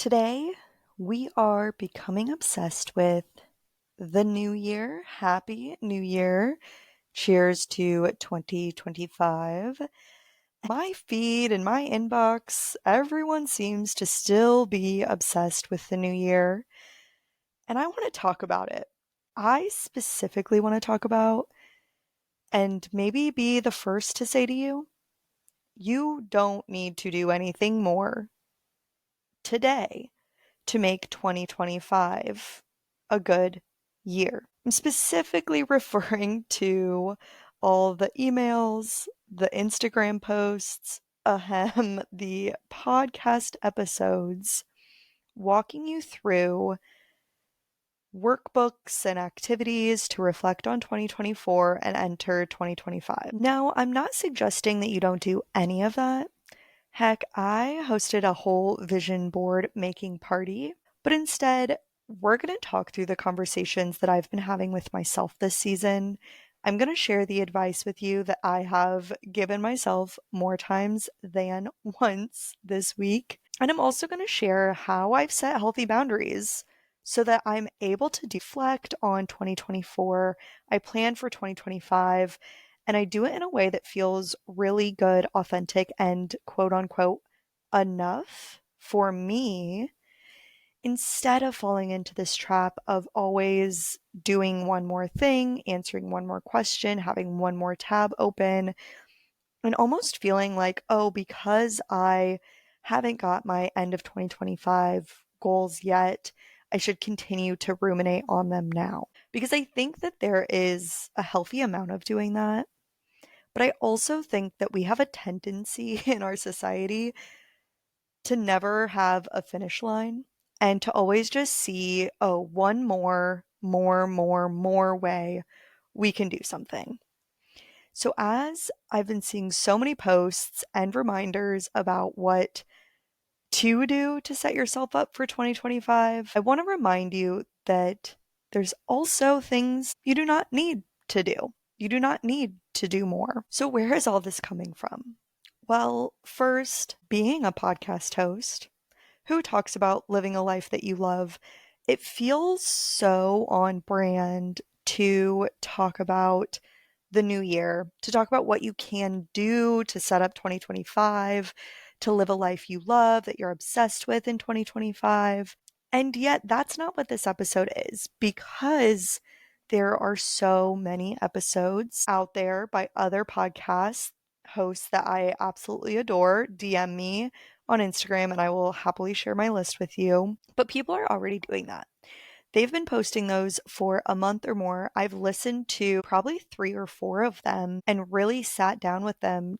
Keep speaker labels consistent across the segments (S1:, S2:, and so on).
S1: Today, we are becoming obsessed with the new year. Happy New Year. Cheers to 2025. My feed and my inbox, everyone seems to still be obsessed with the new year. And I want to talk about it. I specifically want to talk about and maybe be the first to say to you, you don't need to do anything more today to make 2025 a good year. I'm specifically referring to all the emails, the Instagram posts, the podcast episodes, walking you through workbooks and activities to reflect on 2024 and enter 2025. Now, I'm not suggesting that you don't do any of that. Heck, I hosted a whole vision board making party, but instead, we're going to talk through the conversations that I've been having with myself this season. I'm going to share the advice with you that I have given myself more times than once this week. And I'm also going to share how I've set healthy boundaries so that I'm able to deflect on 2024. I plan for 2025 and I do it in a way that feels really good, authentic, and quote unquote enough for me instead of falling into this trap of always doing one more thing, answering one more question, having one more tab open, and almost feeling like, oh, because I haven't got my end of 2025 goals yet, I should continue to ruminate on them now. Because I think that there is a healthy amount of doing that. But I also think that we have a tendency in our society to never have a finish line and to always just see, oh, one more way we can do something. So, as I've been seeing so many posts and reminders about what to do to set yourself up for 2025, I want to remind you that there's also things you do not need to do. You do not need to do more. So, where is all this coming from? Well, first, being a podcast host who talks about living a life that you love, it feels so on brand to talk about the new year, to talk about what you can do to set up 2025, to live a life you love that you're obsessed with in 2025. And yet, that's not what this episode is because there are so many episodes out there by other podcast hosts that I absolutely adore. DM me on Instagram and I will happily share my list with you. But people are already doing that. They've been posting those for a month or more. I've listened to probably 3 or 4 of them and really sat down with them.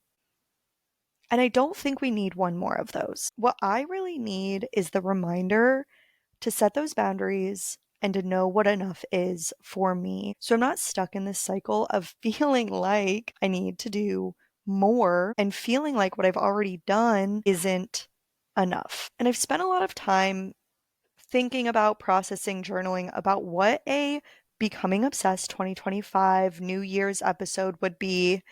S1: And I don't think we need one more of those. What I really need is the reminder to set those boundaries and to know what enough is for me. So I'm not stuck in this cycle of feeling like I need to do more and feeling like what I've already done isn't enough. And I've spent a lot of time thinking about processing, journaling about what a Becoming Obsessed 2025 New Year's episode would be.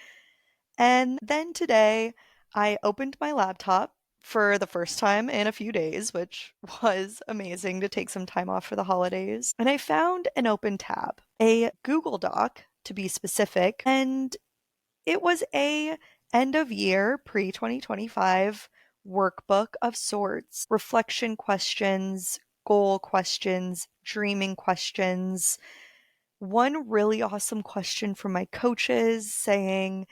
S1: And then today, I opened my laptop for the first time in a few days, which was amazing to take some time off for the holidays. And I found an open tab, a Google Doc to be specific, and it was a end of year pre 2025 workbook of sorts, reflection questions, goal questions, dreaming questions. One really awesome question from my coaches saying,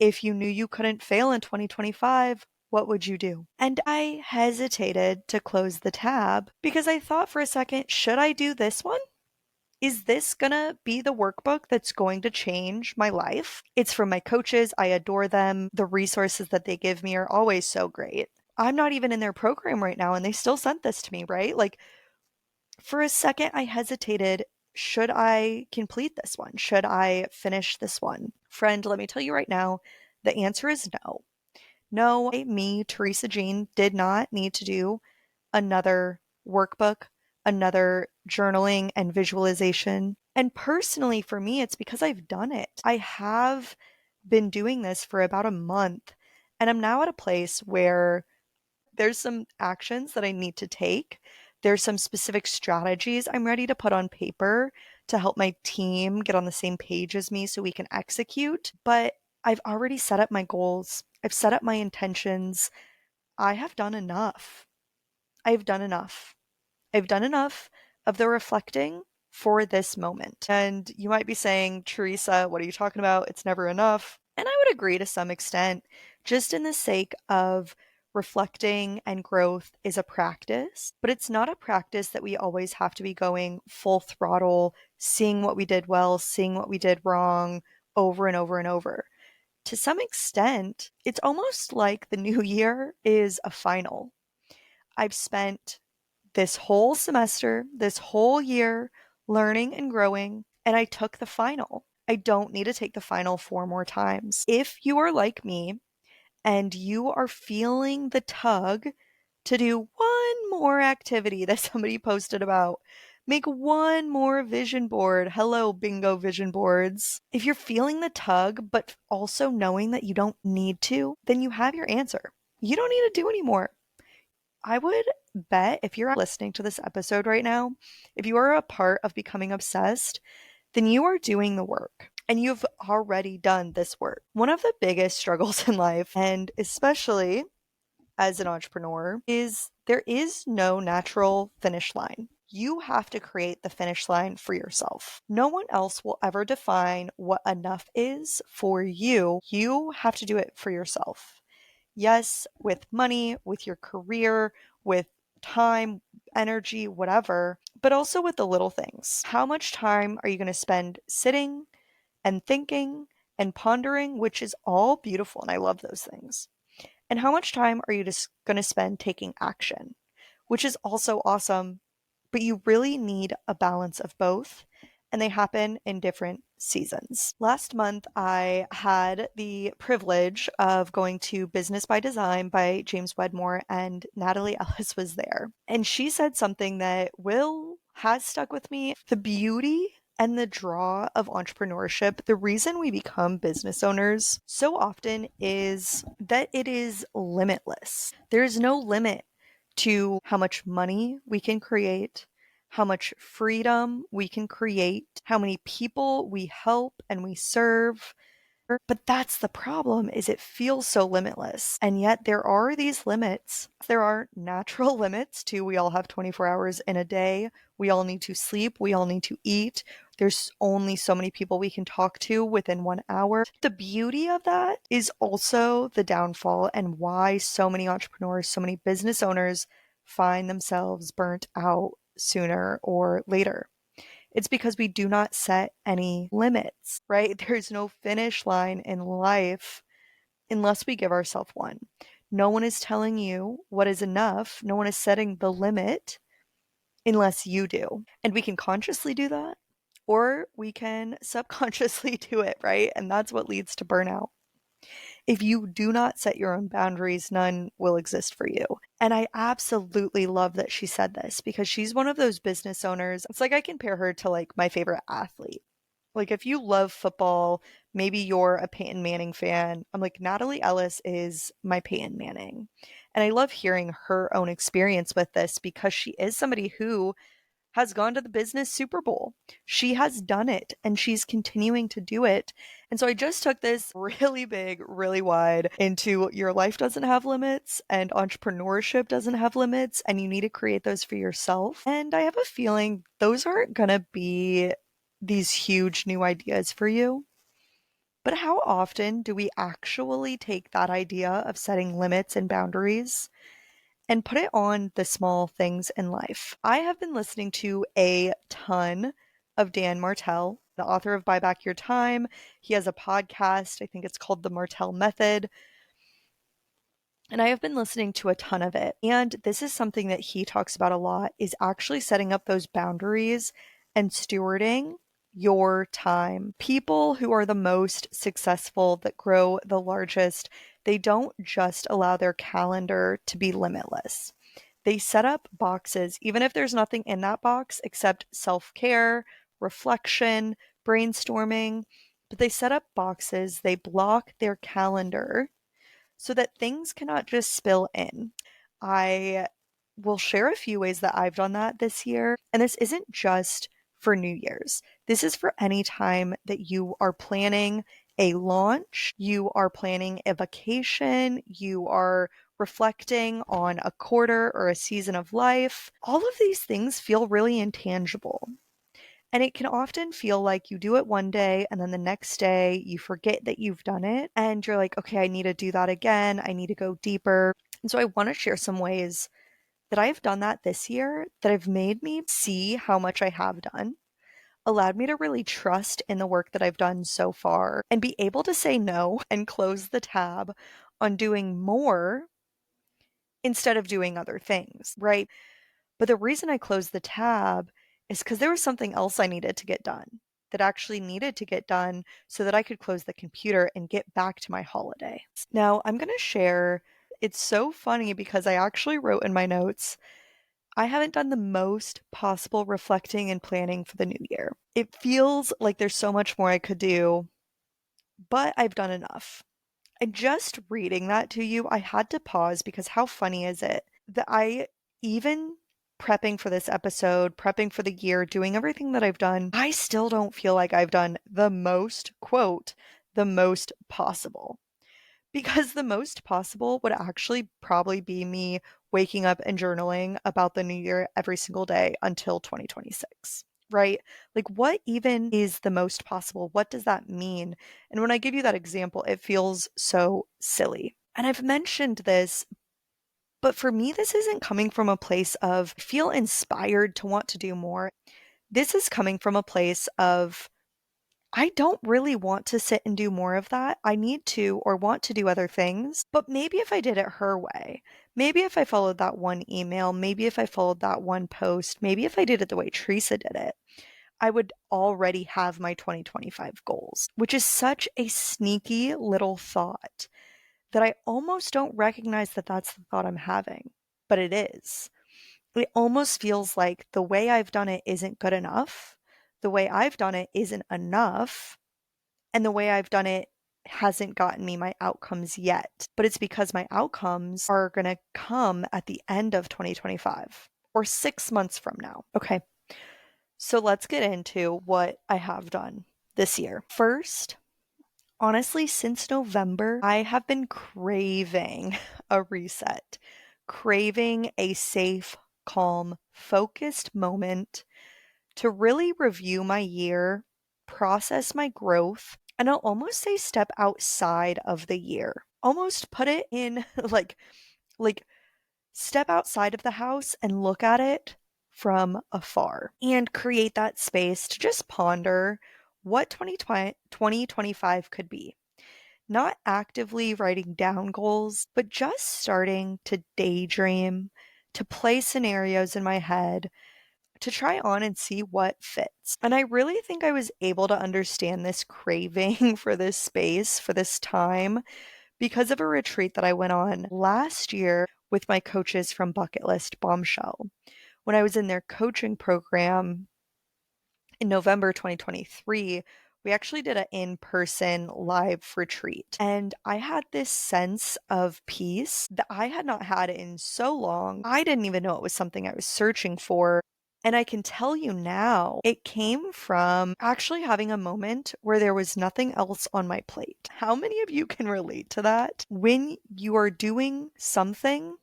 S1: if you knew you couldn't fail in 2025, what would you do? And I hesitated to close the tab because I thought for a second, should I do this one? Is this gonna be the workbook that's going to change my life? It's from my coaches. I adore them. The resources that they give me are always so great. I'm not even in their program right now, and they still sent this to me, right? Like, for a second, I hesitated. Should I complete this one? Should I finish this one? Friend, let me tell you right now, the answer is no. No, me, Teresa Jean, did not need to do another workbook, another journaling and visualization. And personally, for me, it's because I've done it. I have been doing this for about a month, and I'm now at a place where There's some actions that I need to take. There's some specific strategies I'm ready to put on paper to help my team get on the same page as me so we can execute. But I've already set up my goals, I've set up my intentions. I have done enough. I've done enough. I've done enough of the reflecting for this moment. And you might be saying, Teresa, what are you talking about? It's never enough. And I would agree to some extent, just in the sake of reflecting and growth is a practice, but it's not a practice that we always have to be going full throttle, seeing what we did well, seeing what we did wrong over and over and over. To some extent, it's almost like the new year is a final. I've spent this whole semester, this whole year, learning and growing, and I took the final. I don't need to take the final 4 more times. If you are like me and you are feeling the tug to do one more activity that somebody posted about, make one more vision board. Hello, bingo vision boards. If you're feeling the tug, but also knowing that you don't need to, then you have your answer. You don't need to do anymore. I would bet if you're listening to this episode right now, if you are a part of becoming obsessed, then you are doing the work and you've already done this work. One of the biggest struggles in life, and especially as an entrepreneur, is there is no natural finish line. You have to create the finish line for yourself. No one else will ever define what enough is for you. You have to do it for yourself. Yes, with money, with your career, with time, energy, whatever, but also with the little things. How much time are you going to spend sitting and thinking and pondering, which is all beautiful, and I love those things. And how much time are you just going to spend taking action, which is also awesome, but you really need a balance of both, and they happen in different seasons. Last month, I had the privilege of going to Business by Design by James Wedmore, and Natalie Ellis was there. And she said something that has stuck with me. The beauty and the draw of entrepreneurship, the reason we become business owners so often is that it is limitless. There's no limit to how much money we can create, how much freedom we can create, how many people we help and we serve. But that's the problem, is it feels so limitless. And yet there are these limits. There are natural limits to we all have 24 hours in a day. We all need to sleep. We all need to eat. There's only so many people we can talk to within 1 hour. The beauty of that is also the downfall and why so many entrepreneurs, so many business owners find themselves burnt out sooner or later. It's because we do not set any limits, right? There's no finish line in life unless we give ourselves one. No one is telling you what is enough. No one is setting the limit unless you do. And we can consciously do that, or we can subconsciously do it, right? And that's what leads to burnout. If you do not set your own boundaries, none will exist for you. And I absolutely love that she said this because she's one of those business owners. It's like I compare her to like my favorite athlete. Like if you love football, maybe you're a Peyton Manning fan. I'm like, Natalie Ellis is my Peyton Manning. And I love hearing her own experience with this because she is somebody who has gone to the business Super Bowl. She has done it and she's continuing to do it. And so I just took this really big, really wide into your life doesn't have limits and entrepreneurship doesn't have limits, and you need to create those for yourself. And I have a feeling those aren't going to be these huge new ideas for you. But how often do we actually take that idea of setting limits and boundaries and put it on the small things in life? I have been listening to a ton of Dan Martell, the author of Buy Back Your Time. He has a podcast. I think it's called The Martell Method. And I have been listening to a ton of it. And this is something that he talks about a lot, is actually setting up those boundaries and stewarding your time. People who are the most successful, that grow the largest, they don't just allow their calendar to be limitless. They set up boxes, even if there's nothing in that box except self-care, reflection, brainstorming. But they set up boxes, they block their calendar so that things cannot just spill in. I will share a few ways that I've done that this year. And this isn't just for New Year's. This is for any time that you are planning a launch, you are planning a vacation, you are reflecting on a quarter or a season of life. All of these things feel really intangible. And it can often feel like you do it one day and then the next day you forget that you've done it. And you're like, okay, I need to do that again. I need to go deeper. And so I want to share some ways that I've done that this year that have made me see how much I have done, allowed me to really trust in the work that I've done so far, and be able to say no and close the tab on doing more instead of doing other things, right? But the reason I closed the tab is because there was something else I needed to get done that actually needed to get done so that I could close the computer and get back to my holiday. Now, I'm going to share, it's so funny because I actually wrote in my notes, I haven't done the most possible reflecting and planning for the new year. It feels like there's so much more I could do, but I've done enough. And just reading that to you, I had to pause because how funny is it that I, even prepping for this episode, prepping for the year, doing everything that I've done, I still don't feel like I've done the most, quote, the most possible. Because the most possible would actually probably be me waking up and journaling about the new year every single day until 2026, right? Like, what even is the most possible? What does that mean? And when I give you that example, it feels so silly. And I've mentioned this, but for me, this isn't coming from a place of feel inspired to want to do more. This is coming from a place of I don't really want to sit and do more of that. I need to or want to do other things. But maybe if I did it her way, maybe if I followed that one email, maybe if I followed that one post, maybe if I did it the way Teresa did it, I would already have my 2025 goals, which is such a sneaky little thought that I almost don't recognize that that's the thought I'm having. But it is. It almost feels like the way I've done it isn't good enough. The way I've done it isn't enough. And the way I've done it hasn't gotten me my outcomes yet. But it's because my outcomes are going to come at the end of 2025 or 6 months from now. Okay. So let's get into what I have done this year. First, honestly, since November, I have been craving a reset, craving a safe, calm, focused moment to really review my year, process my growth, and I'll almost say step outside of the year. Almost put it in like step outside of the house and look at it from afar and create that space to just ponder what 2025 could be. Not actively writing down goals, but just starting to daydream, to play scenarios in my head, to try on and see what fits. And I really think I was able to understand this craving for this space, for this time, because of a retreat that I went on last year with my coaches from Bucket List Bombshell. When I was in their coaching program in November 2023, we actually did an in person live retreat. And I had this sense of peace that I had not had in so long. I didn't even know it was something I was searching for. And I can tell you now, it came from actually having a moment where there was nothing else on my plate. How many of you can relate to that? When you are doing something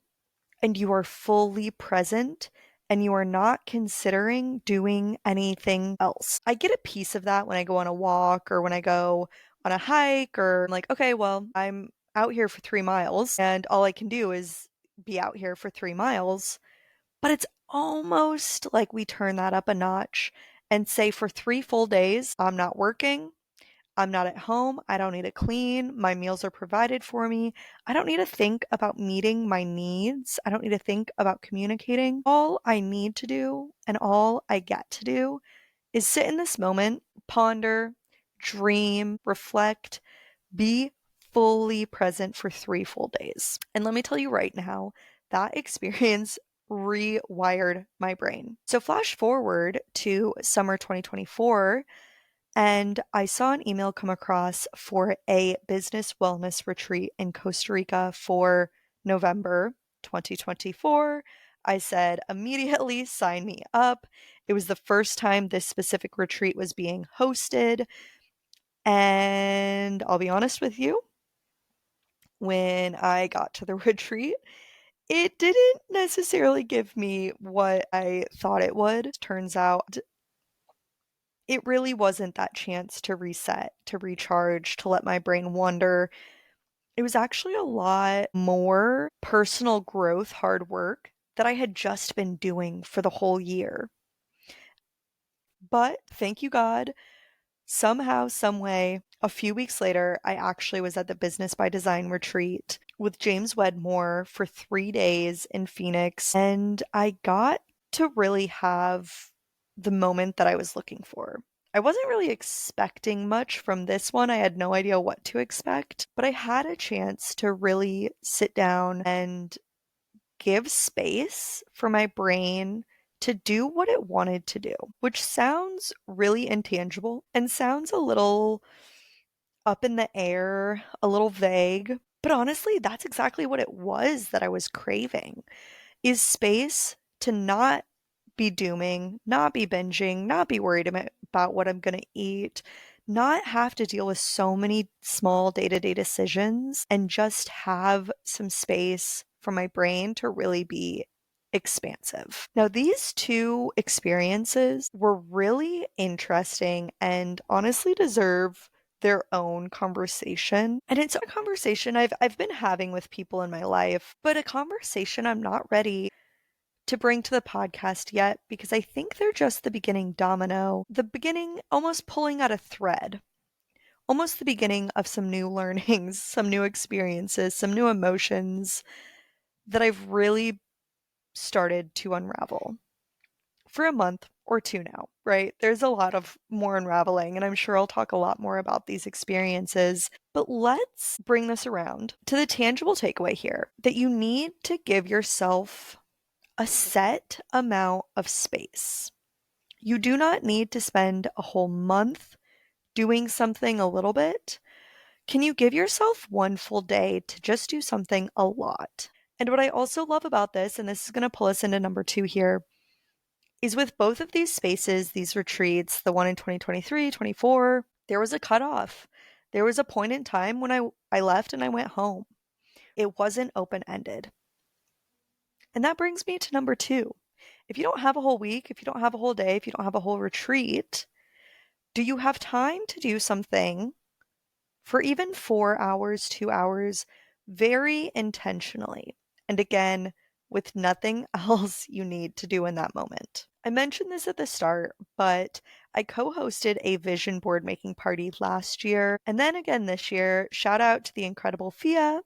S1: and you are fully present and you are not considering doing anything else. I get a piece of that when I go on a walk or when I go on a hike, or I'm like, okay, well, I'm out here for 3 miles and all I can do is be out here for 3 miles. But it's almost like we turn that up a notch and say for 3 full days, I'm not working. I'm not at home. I don't need to clean. My meals are provided for me. I don't need to think about meeting my needs. I don't need to think about communicating. All I need to do and all I get to do is sit in this moment, ponder, dream, reflect, be fully present for 3 full days. And let me tell you right now, that experience rewired my brain. So, flash forward to summer 2024. And I saw an email come across for a business wellness retreat in Costa Rica for November. 2024. I said, immediately sign me up. It was the first time this specific retreat was being hosted. And I'll be honest with you, when I got to the retreat, it didn't necessarily give me what I thought it would. Turns out it really wasn't that chance to reset, to recharge, to let my brain wander. It was actually a lot more personal growth, hard work that I had just been doing for the whole year. But thank you, God, somehow, some way, a few weeks later, I actually was at the Business by Design retreat with James Wedmore for 3 days in Phoenix, and I got to really have the moment that I was looking for. I wasn't really expecting much from this one. I had no idea what to expect, but I had a chance to really sit down and give space for my brain to do what it wanted to do, which sounds really intangible and sounds a little up in the air, a little vague. But honestly, that's exactly what it was that I was craving is space to not be dooming, not be binging, not be worried about what I'm going to eat, not have to deal with so many small day to day decisions, and just have some space for my brain to really be expansive. Now, these two experiences were really interesting and honestly deserve their own conversation. And it's a conversation I've been having with people in my life, but a conversation I'm not ready to bring to the podcast yet because I think they're just the beginning domino, the beginning almost pulling at a thread, almost the beginning of some new learnings, some new experiences, some new emotions that I've really started to unravel for a month or two now, right? There's a lot of more unraveling, and I'm sure I'll talk a lot more about these experiences. But let's bring this around to the tangible takeaway here that you need to give yourself a set amount of space. You do not need to spend a whole month doing something a little bit. Can you give yourself one full day to just do something a lot? And what I also love about this, and this is going to pull us into number two here, is with both of these spaces, these retreats, the one in 2023, 24, there was a cutoff. There was a point in time when I left and I went home. It wasn't open ended. And that brings me to number two. If you don't have a whole week, if you don't have a whole day, if you don't have a whole retreat, do you have time to do something for even 4 hours, 2 hours, very intentionally? And again, with nothing else you need to do in that moment. I mentioned this at the start, but I co hosted a vision board making party last year. And then again this year, shout out to the incredible Fia.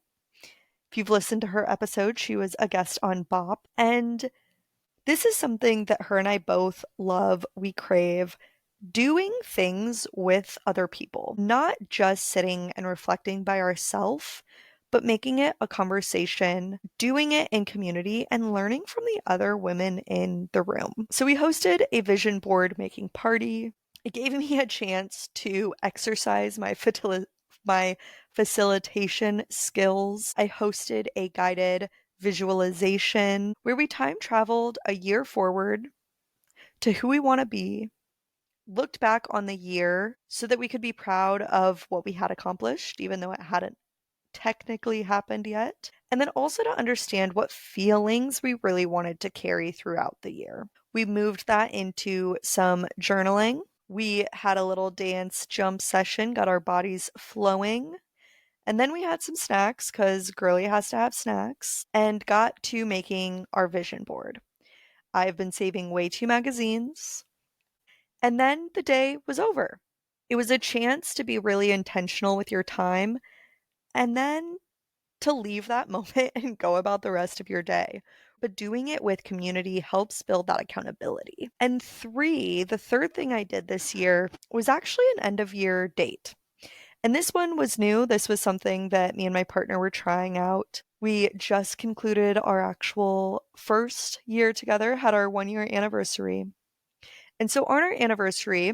S1: If you've listened to her episode, she was a guest on Bop. And this is something that her and I both love, we crave, doing things with other people, not just sitting and reflecting by ourselves, but making it a conversation, doing it in community, and learning from the other women in the room. So we hosted a vision board making party. It gave me a chance to exercise my facilitation skills. I hosted a guided visualization where we time traveled a year forward to who we want to be, looked back on the year so that we could be proud of what we had accomplished, even though it hadn't technically happened yet. And then also to understand what feelings we really wanted to carry throughout the year. We moved that into some journaling. We had a little dance jump session, got our bodies flowing. And then we had some snacks because girly has to have snacks and got to making our vision board. I've been saving way too magazines. And then the day was over. It was a chance to be really intentional with your time and then to leave that moment and go about the rest of your day. But doing it with community helps build that accountability. And three, the third thing I did this year was actually an end of year date. And this one was new. This was something that me and my partner were trying out. We just concluded our actual first year together, had our 1 year anniversary. And so on our anniversary,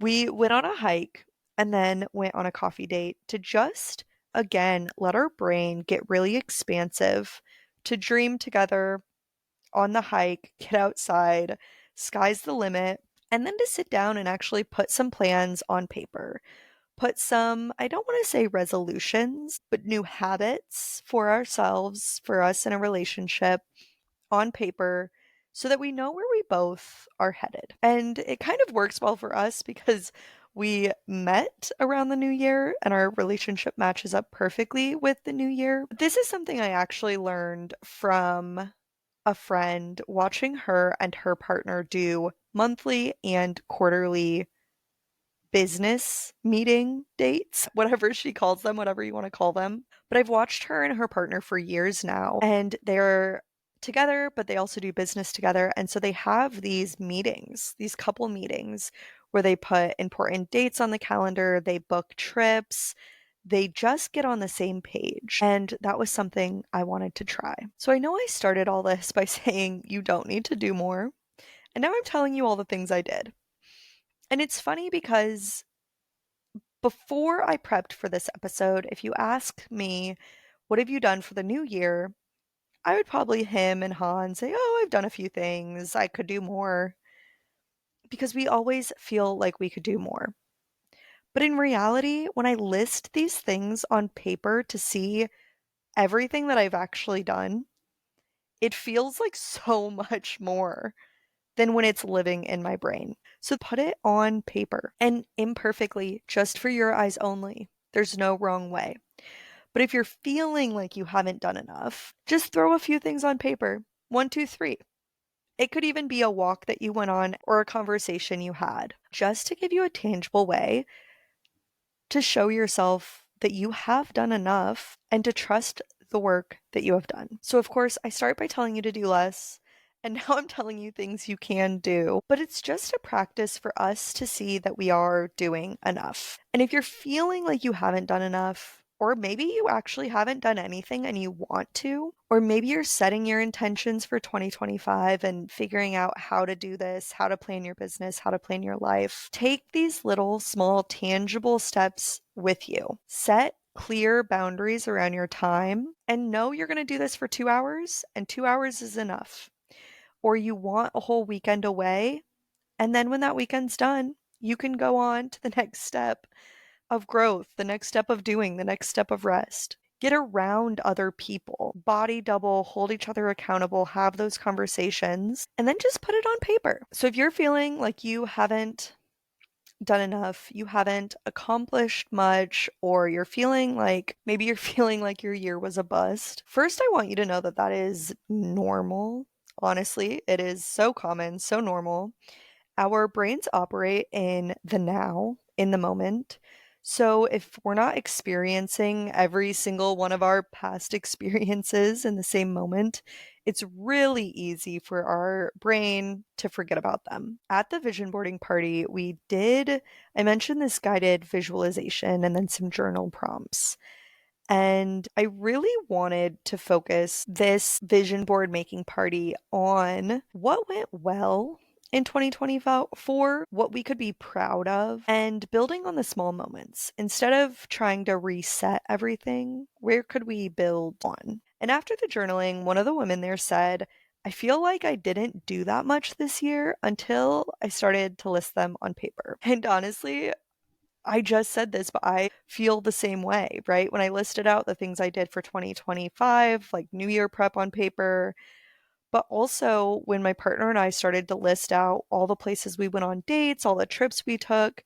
S1: we went on a hike and then went on a coffee date to just, again, let our brain get really expansive, to dream together on the hike, get outside, sky's the limit, and then to sit down and actually put some plans on paper. Put some, I don't want to say resolutions, but new habits for ourselves, for us in a relationship on paper so that we know where we both are headed. And it kind of works well for us because we met around the new year and our relationship matches up perfectly with the new year. This is something I actually learned from a friend watching her and her partner do monthly and quarterly business meeting dates, whatever she calls them, whatever you want to call them. But I've watched her and her partner for years now, and they're together, but they also do business together. And so they have these meetings, these couple meetings where they put important dates on the calendar, they book trips. They just get on the same page. And that was something I wanted to try. So I know I started all this by saying you don't need to do more. And now I'm telling you all the things I did. And it's funny because before I prepped for this episode, if you ask me, what have you done for the new year? I would probably him and Han say, oh, I've done a few things. I could do more. Because we always feel like we could do more. But in reality, when I list these things on paper to see everything that I've actually done, it feels like so much more than when it's living in my brain. So put it on paper and imperfectly, just for your eyes only. There's no wrong way. But if you're feeling like you haven't done enough, just throw a few things on paper. One, two, three. It could even be a walk that you went on or a conversation you had, just to give you a tangible way to show yourself that you have done enough and to trust the work that you have done. So, of course, I start by telling you to do less. And now I'm telling you things you can do, but it's just a practice for us to see that we are doing enough. And if you're feeling like you haven't done enough, or maybe you actually haven't done anything and you want to, or maybe you're setting your intentions for 2025 and figuring out how to do this, how to plan your business, how to plan your life, take these little, small, tangible steps with you. Set clear boundaries around your time and know you're going to do this for 2 hours, and 2 hours is enough. Or you want a whole weekend away, and then when that weekend's done, you can go on to the next step of growth, the next step of doing, the next step of rest. Get around other people, body double, hold each other accountable, have those conversations, and then just put it on paper. So if you're feeling like you haven't done enough, you haven't accomplished much, or you're feeling like maybe you're feeling like your year was a bust, first I want you to know that that is normal. Honestly, it is so common, so normal. Our brains operate in the now, in the moment. So if we're not experiencing every single one of our past experiences in the same moment, it's really easy for our brain to forget about them. At the vision boarding party, I mentioned this guided visualization and then some journal prompts. And I really wanted to focus this vision board making party on what went well in 2024, what we could be proud of, and building on the small moments. Instead of trying to reset everything, where could we build on? And after the journaling, one of the women there said, I feel like I didn't do that much this year until I started to list them on paper. And honestly, I just said this, but I feel the same way, right? When I listed out the things I did for 2025, like New Year prep on paper, but also when my partner and I started to list out all the places we went on dates, all the trips we took,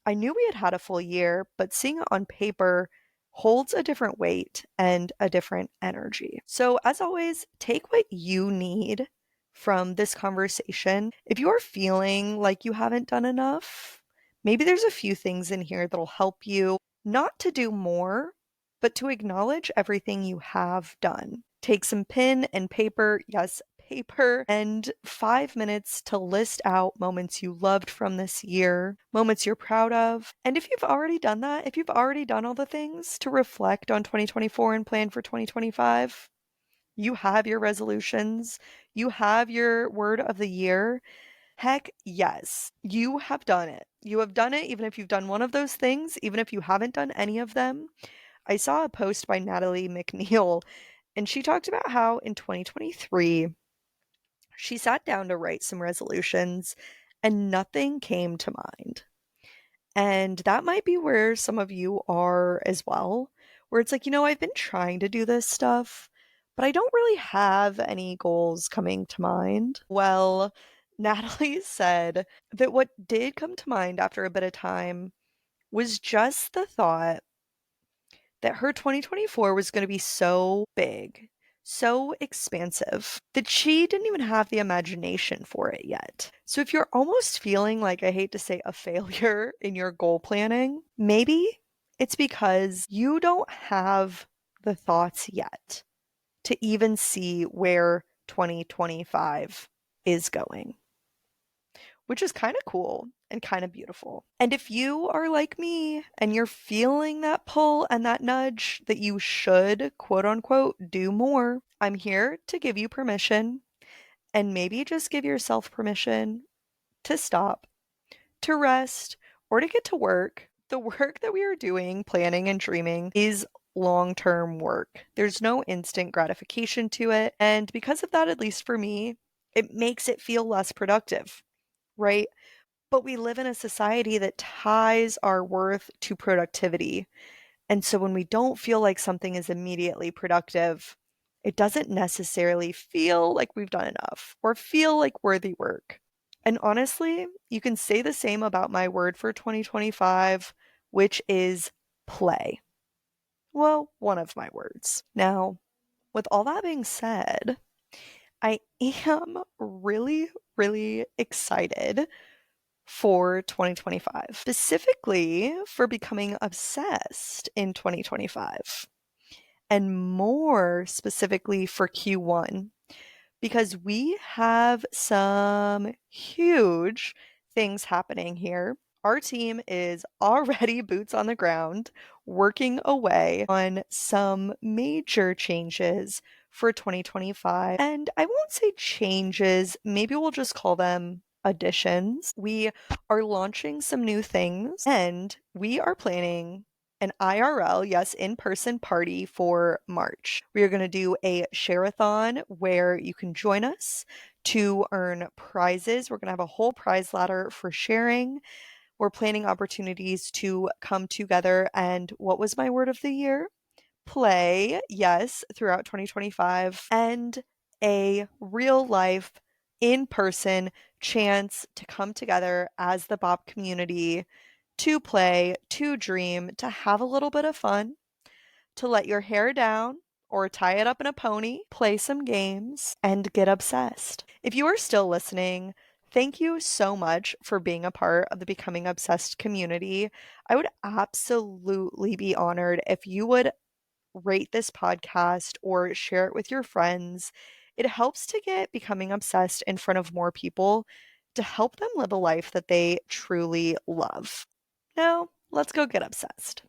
S1: I knew we had had a full year, but seeing it on paper holds a different weight and a different energy. So, as always, take what you need from this conversation. If you're feeling like you haven't done enough, maybe there's a few things in here that'll help you not to do more, but to acknowledge everything you have done. Take some pen and paper, yes, paper, and 5 minutes to list out moments you loved from this year, moments you're proud of. And if you've already done that, if you've already done all the things to reflect on 2024 and plan for 2025, you have your resolutions, you have your word of the year. Heck yes, you have done it. You have done it even if you've done one of those things, even if you haven't done any of them. I saw a post by Natalie McNeil And she talked about how in 2023, she sat down to write some resolutions and nothing came to mind. And that might be where some of you are as well, where it's like, I've been trying to do this stuff, but I don't really have any goals coming to mind. Well, Natalie said that what did come to mind after a bit of time was just the thought that her 2024 was going to be so big, so expansive, that she didn't even have the imagination for it yet. So if you're almost feeling like, I hate to say, a failure in your goal planning, maybe it's because you don't have the thoughts yet to even see where 2025 is going, which is kind of cool and kind of beautiful. And if you are like me and you're feeling that pull and that nudge that you should, quote unquote, do more, I'm here to give you permission and maybe just give yourself permission to stop, to rest, or to get to work. The work that we are doing, planning and dreaming, is long term work. There's no instant gratification to it. And because of that, at least for me, it makes it feel less productive, right? But we live in a society that ties our worth to productivity. And so when we don't feel like something is immediately productive, it doesn't necessarily feel like we've done enough or feel like worthy work. And honestly, you can say the same about my word for 2025, which is play. Well, one of my words. Now, with all that being said, I am really, really excited for 2025, specifically for becoming obsessed in 2025, and more specifically for Q1, because we have some huge things happening here. Our team is already boots on the ground, working away on some major changes for 2025. And I won't say changes, maybe we'll just call them additions. We are launching some new things and we are planning an IRL, yes, in person party for March. We are going to do a share-a-thon where you can join us to earn prizes. We're going to have a whole prize ladder for sharing. We're planning opportunities to come together. And what was my word of the year? Play, yes, throughout 2025, and a real life, in person chance to come together as the Bop community to play, to dream, to have a little bit of fun, to let your hair down or tie it up in a pony, play some games, and get obsessed. If you are still listening, thank you so much for being a part of the Becoming Obsessed community. I would absolutely be honored if you would rate this podcast or share it with your friends. It helps to get Becoming Obsessed in front of more people to help them live a life that they truly love. Now, let's go get obsessed.